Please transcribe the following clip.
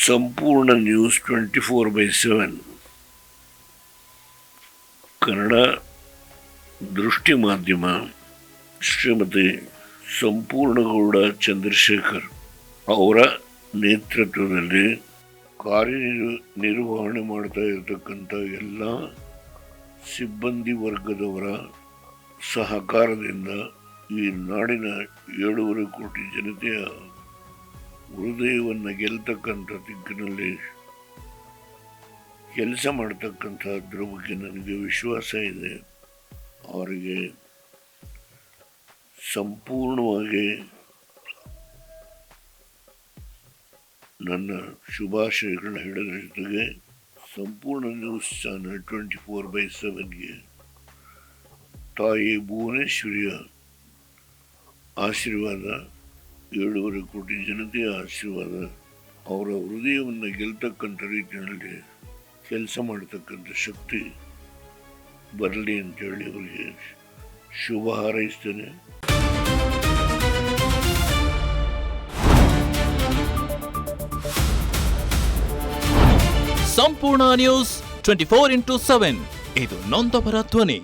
ಸಂಪೂರ್ಣ ನ್ಯೂಸ್ 24/7 ಕನ್ನಡ ದೃಷ್ಟಿ ಮಾಧ್ಯಮ ಶ್ರೀಮತಿ ಸಂಪೂರ್ಣಗೌಡ ಚಂದ್ರಶೇಖರ್ ಅವರ ನೇತೃತ್ವದಲ್ಲಿ ಕಾರ್ಯನಿರ್ವಹಣೆ ಮಾಡ್ತಾ ಇರತಕ್ಕಂಥ ಎಲ್ಲ ಸಿಬ್ಬಂದಿ ವರ್ಗದವರ ಸಹಕಾರದಿಂದ ಈ ನಾಡಿನ 7.5 ಕೋಟಿ ಜನತೆಯ ಹೃದಯವನ್ನು ಗೆಲ್ತಕ್ಕಂಥ ದಿಕ್ಕಿನಲ್ಲಿ ಕೆಲಸ ಮಾಡ್ತಕ್ಕಂಥದ್ರ ಬಗ್ಗೆ ನನಗೆ ವಿಶ್ವಾಸ ಇದೆ. ಅವರಿಗೆ ಸಂಪೂರ್ಣವಾಗಿ ನನ್ನ ಶುಭಾಶಯಗಳನ್ನ ಹೇಳೋದ್ರ ಜೊತೆಗೆ ಸಂಪೂರ್ಣ ನ್ಯೂಸ್ ಚಾನಲ್ 24/7ಗೆ ತಾಯಿ ಭುವನೇಶ್ವರಿಯ ಆಶೀರ್ವಾದ, 7.5 ಕೋಟಿ ಜನತೆಯ ಆಶೀರ್ವಾದ, ಅವರ ಹೃದಯವನ್ನು ಗೆಲ್ತಕ್ಕಂಥ ರೀತಿಯಲ್ಲಿ ಕೆಲಸ ಮಾಡತಕ್ಕಂಥ ಶಕ್ತಿ ಬರಲಿ ಅಂತೇಳಿ ಅವರಿಗೆ ಶುಭ ಹಾರೈಸ್ತೇನೆ. ಸಂಪೂರ್ಣ ನ್ಯೂಸ್ 24/7 ಇದು ನೊಂದವರ ಧ್ವನಿ.